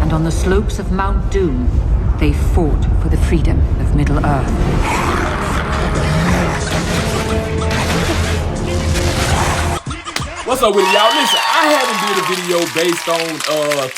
and on the slopes of Mount Doom, they fought for the freedom of Middle-earth. What's up with it, y'all? Listen, I haven't did a video based on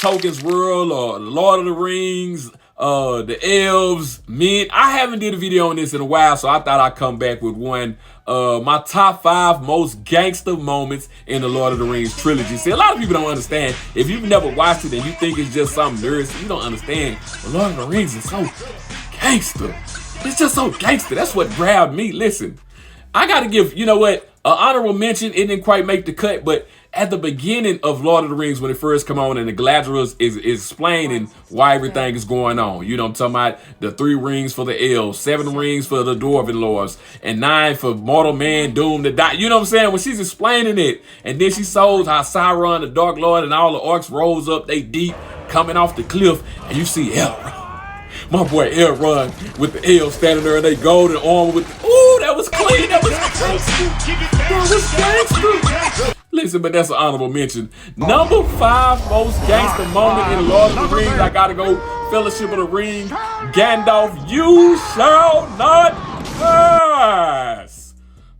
Tolkien's world or Lord of the Rings, the elves, men. I haven't did a video on this in a while, so I thought I'd come back with one. My top 5 most gangster moments in the Lord of the Rings trilogy. See, a lot of people don't understand. If you've never watched it and you think it's just some nerds, you don't understand. The Lord of the Rings is so gangster. It's just so gangster. That's what grabbed me. Listen, I got to give, you know what, an honorable mention. It didn't quite make the cut, but at the beginning of Lord of the Rings, when it first come on and the Galadriel is explaining why everything is going on. You know what I'm talking about? The 3 rings for the elves, 7 rings for the dwarven lords, and 9 for mortal man doomed to die. You know what I'm saying? When she's explaining it, and then she shows how Sauron, the Dark Lord, and all the orcs rose up, they deep, coming off the cliff, and you see Elrond. My boy Elrond with the elves standing there and they golden armor with the, ooh, that was clean, that was gangster. That was gangster. Listen, but that's an honorable mention. Number 5 most gangster moment in Lord of the Rings. I gotta go Fellowship of the Ring. Gandalf, you shall not pass.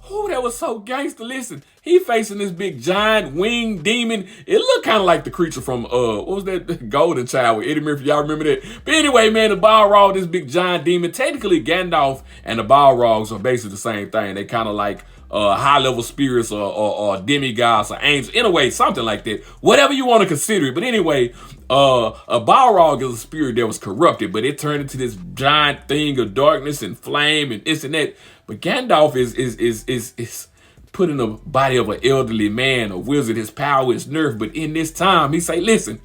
Ooh, that was so gangster. Listen, he facing this big giant winged demon. It looked kind of like the creature from, what was that? Golden Child with Eddie Murphy. Y'all remember that? But anyway, man, the Balrog, this big giant demon. Technically, Gandalf and the Balrogs are basically the same thing. They kind of like high-level spirits or demigods or angels. In a way, something like that. Whatever you want to consider it. But anyway, a Balrog is a spirit that was corrupted, but it turned into this giant thing of darkness and flame and this and that. But Gandalf is put in the body of an elderly man, a wizard. His power is nerfed. But in this time, he say, listen,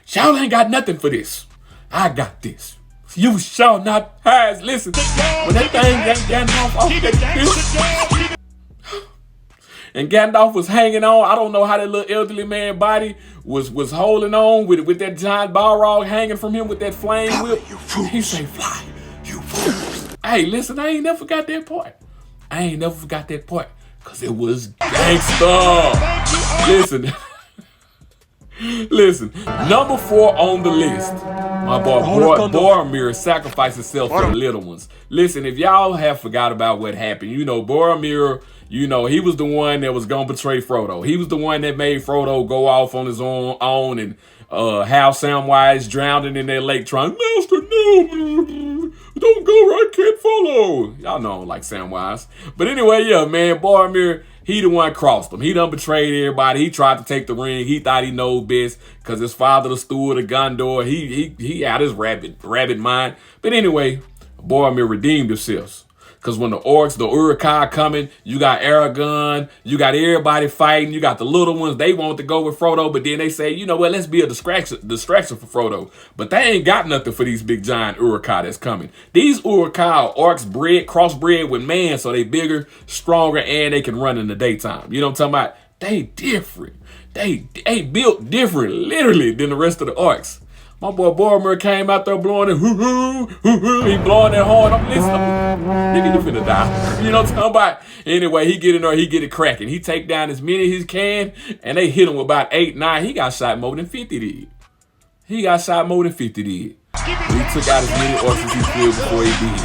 y'all ain't got nothing for this. I got this. You shall not pass. Listen, when that thing got Gandalf off that fish, and Gandalf was hanging on. I don't know how that little elderly man body was holding on with that giant Balrog hanging from him with that flame whip. He say, fly, you fools. Hey, listen, I ain't never forgot that part. Because it was gangsta. Listen. Listen, number 4 on the list. My boy Boromir sacrificed himself for the little ones. Listen, if y'all have forgot about what happened, you know, Boromir, you know, he was the one that was going to betray Frodo. He was the one that made Frodo go off on his own and have Samwise drowning in that lake trying, Master, no, don't go, I can't follow. Y'all know like Samwise. But anyway, yeah, man, Boromir, he the one crossed him. He done betrayed everybody. He tried to take the ring. He thought he knows best because his father, the steward of Gondor, he had his rabbit mind. But anyway, Boromir redeemed himself. Because when the orcs, the Uruk-hai coming, you got Aragorn, you got everybody fighting, you got the little ones, they want to go with Frodo, but then they say, you know what, let's be a distraction for Frodo. But they ain't got nothing for these big giant Uruk-hai that's coming. These Uruk-hai are orcs crossbred with man, so they bigger, stronger, and they can run in the daytime. You know what I'm talking about? They different. They built different, literally, than the rest of the orcs. My boy Boromir came out there blowing it, he blowing that horn. I'm listening. Nigga, you finna die. You know what I'm talking about? Anyway, he get in there, he get it cracking. He take down as many as he can, and they hit him with about 8, 9. He got shot more than 50 did. He took out as many orcs as he could before he did.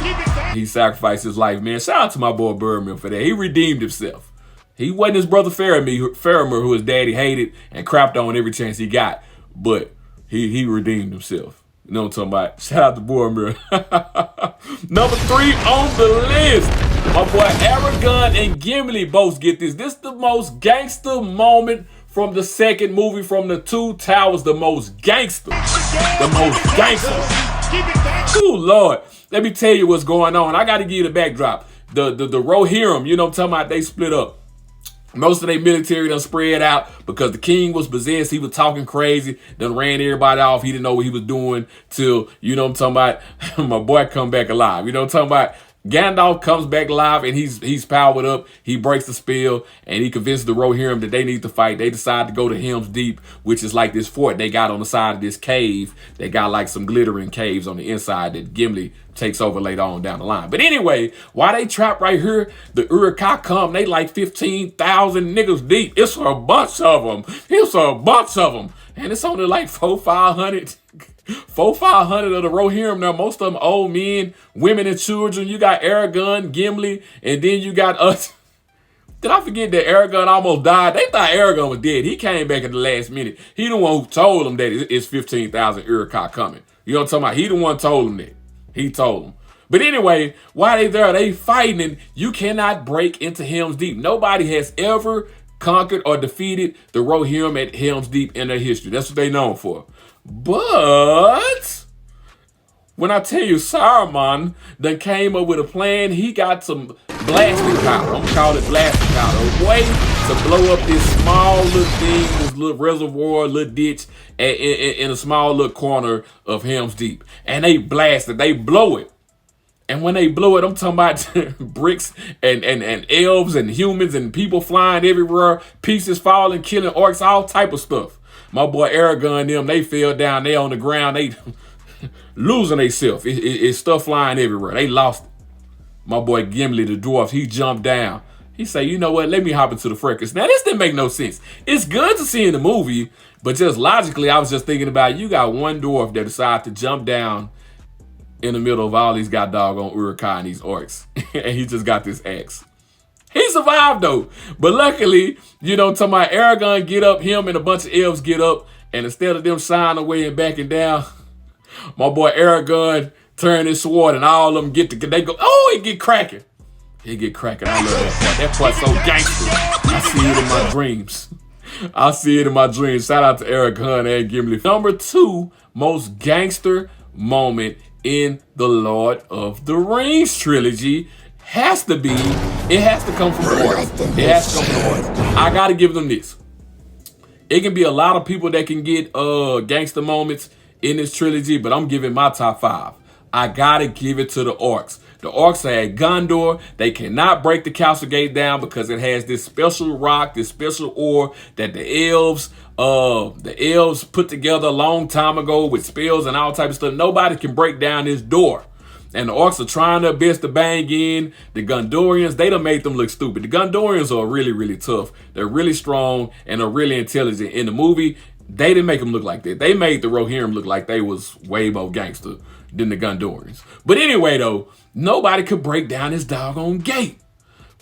He sacrificed his life, man. Shout out to my boy Boromir for that. He redeemed himself. He wasn't his brother Faramir, who his daddy hated and crapped on every chance he got. But he redeemed himself. You know what I'm talking about? Shout out to Boromir. Number 3 on the list. My boy Aragorn and Gimli both get this. This is the most gangster moment from the second movie, from the Two Towers. The most gangster. Oh, Lord. Let me tell you what's going on. I got to give you the backdrop. The Rohirrim, you know what I'm talking about? They split up. Most of their military done spread out because the king was possessed. He was talking crazy, done ran everybody off. He didn't know what he was doing till, you know what I'm talking about, my boy come back alive. You know what I'm talking about? Gandalf comes back alive and he's powered up. He breaks the spell and he convinces the Rohirrim that they need to fight. They decide to go to Helm's Deep, which is like this fort they got on the side of this cave. They got like some glittering caves on the inside that Gimli takes over later on down the line. But anyway, while they trapped right here, the Uruk-hai come. They like 15,000 niggas deep. It's a bunch of them. And it's only like 400-500 500 of the Rohirrim now, most of them old men, women, and children. You got Aragorn, Gimli, and then you got us. Did I forget that Aragorn almost died? They thought Aragorn was dead. He came back at the last minute. He the one who told them that it's 15,000 Uruk-hai coming. You know what I'm talking about? He the one told them that. He told them. But anyway, while they there, they fighting, and you cannot break into Helm's Deep. Nobody has ever conquered or defeated the Rohirrim at Helm's Deep in their history. That's what they known for. But when I tell you Saruman done came up with a plan, he got some blasting powder. I'm gonna call it blasting powder. A way to blow up this small little thing, this little reservoir, little ditch in a small little corner of Helm's Deep. And they blast it, they blow it. And when they blow it, I'm talking about bricks and elves and humans and people flying everywhere, pieces falling, killing orcs, all type of stuff. My boy Aragorn and them, they fell down, they on the ground, they losing themselves. It's stuff flying everywhere. They lost it. My boy Gimli, the dwarf, he jumped down. He said, you know what, let me hop into the fracas. Now, this didn't make no sense. It's good to see in the movie, but just logically, I was just thinking about, you got one dwarf that decided to jump down in the middle of all these got doggone Uruk-hai and these orcs. And he just got this axe. He survived though. But luckily, you know, talking about Aragorn get up, him and a bunch of elves get up, and instead of them shying away and backing down, my boy Aragorn turn his sword and all of them they go, oh, it get cracking. It get cracking. I love that part. That part's so gangster. I see it in my dreams. I see it in my dreams. Shout out to Aragorn and Gimli. Number 2 most gangster moment in the Lord of the Rings trilogy has to come from orcs. It has to come from orcs. I gotta give them this. It can be a lot of people that can get gangster moments in this trilogy, but I'm giving my top 5. I gotta give it to the orcs. The orcs are at Gondor. They cannot break the castle gate down because it has this special rock, this special ore that the elves put together a long time ago with spells and all type of stuff. Nobody can break down this door. And the orcs are trying their best to bang in. The Gondorians, they done made them look stupid. The Gondorians are really, really tough. They're really strong and are really intelligent. In the movie, they didn't make them look like that. They made the Rohirrim look like they was way more gangster than the Gondorians. But anyway, though, nobody could break down this doggone gate.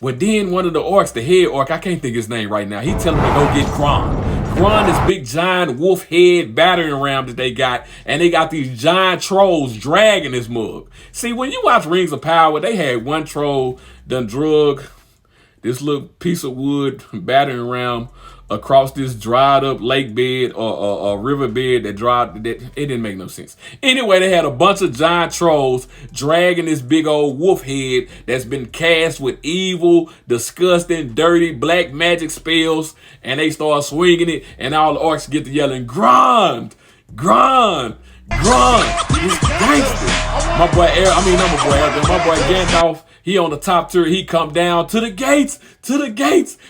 Well, then one of the orcs, the head orc, I can't think his name right now, he telling me to go get Gron. Gron, this big giant wolf head battering ram that they got, and they got these giant trolls dragging this mug. See, when you watch Rings of Power, they had one troll done drug this little piece of wood battering ram across this dried up lake bed or river bed that it didn't make no sense. Anyway, they had a bunch of giant trolls dragging this big old wolf head that's been cast with evil, disgusting, dirty black magic spells, and they start swinging it, and all the orcs get to yelling, Grond! Grond! Grond! He's gangster. My boy Gandalf, he on the top tier, he come down to the gates,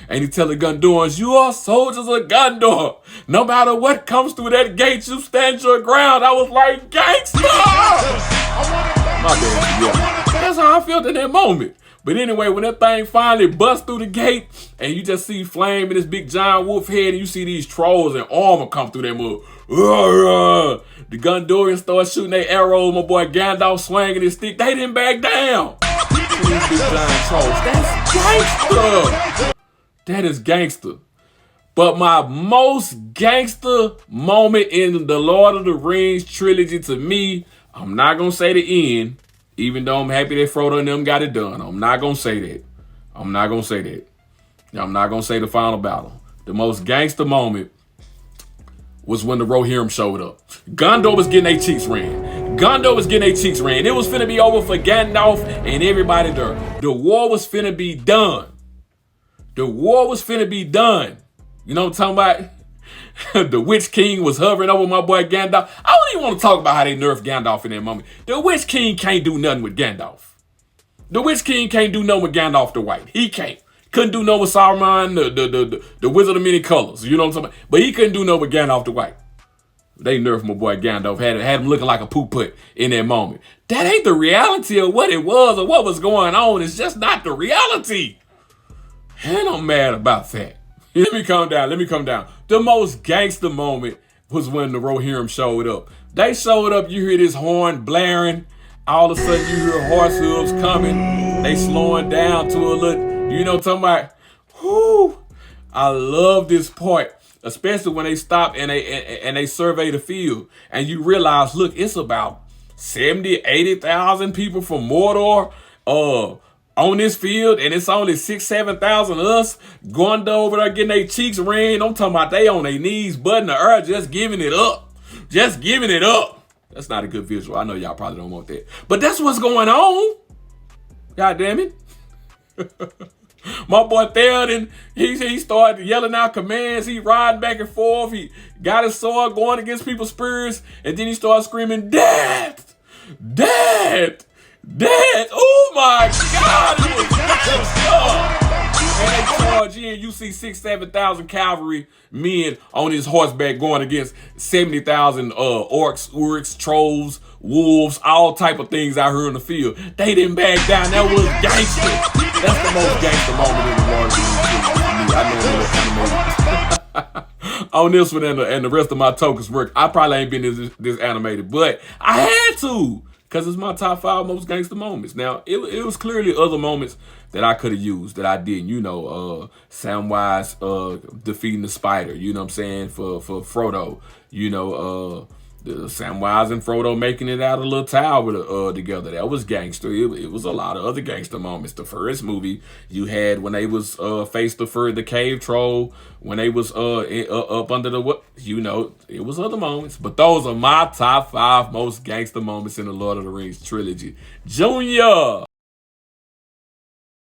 and he tell the Gondorans, you are soldiers of Gondor. No matter what comes through that gate, you stand your ground. I was like, gangster! My bad, yeah. That's how I felt in that moment. But anyway, when that thing finally busts through the gate, and you just see flame in this big giant wolf head, and you see these trolls and armor come through that mud. The Gondorians start shooting their arrows, my boy Gandalf swinging his stick. They didn't back down. These big giant trolls. That's gangster. That is gangster. But my most gangster moment in the Lord of the Rings trilogy to me, I'm not going to say the end, even though I'm happy that Frodo and them got it done. I'm not going to say that. I'm not going to say that. I'm not going to say the final battle. The most gangster moment was when the Rohirrim showed up. Gondor was getting their cheeks ran. Gondor was getting their cheeks ran. It was finna be over for Gandalf and everybody there. The war was finna be done. The war was finna be done. You know what I'm talking about? The Witch King was hovering over my boy Gandalf. I don't even want to talk about how they nerfed Gandalf in that moment. The Witch King can't do nothing with Gandalf. The Witch King can't do nothing with Gandalf the White. He can't. Couldn't do no with Saruman, the Wizard of Many Colors. You know what I'm talking about? But he couldn't do no with Gandalf the White. They nerfed my boy Gandalf. Had him looking like a poo-put in that moment. That ain't the reality of what it was or what was going on. It's just not the reality. And I'm mad about that. Let me calm down. The most gangster moment was when the Rohirrim showed up. They showed up, you hear this horn blaring. All of a sudden, you hear horse hooves coming. They slowing down to a little, you know, talking about, whoo. I love this part, especially when they stop and they survey the field. And you realize, look, it's about 70, 80,000 people from Mordor on this field, and it's only 6,000, 7,000 of us going over there getting their cheeks ringed. I'm talking about they on their knees, butting the earth, just giving it up. Just giving it up. That's not a good visual. I know y'all probably don't want that. But that's what's going on. God damn it. My boy Theoden, he started yelling out commands. He riding back and forth. He got his sword going against people's spears. And then he started screaming, death! Death! Death! Oh my God! It was good. And they charge in, you see 6,000, 7,000 cavalry men on his horseback going against 70,000 orcs, urks, trolls, wolves, all type of things out here in the field. They didn't back down. That was gangster. That's the most gangster moment in the Lord of the Rings. I know it. On this one and the rest of my Tolkien's work, I probably ain't been this animated, but I had to. Because it's my top 5 most gangster moments. Now, it was clearly other moments that I could have used that I didn't. You know, Samwise defeating the spider. You know what I'm saying? For Frodo. You know, the Samwise and Frodo making it out of a little tower together. That was gangster. It was a lot of other gangster moments. The first movie you had when they was faced the cave troll. When they was up under the what, you know, it was other moments, but those are my top 5 most gangster moments in the Lord of the Rings trilogy. Junior.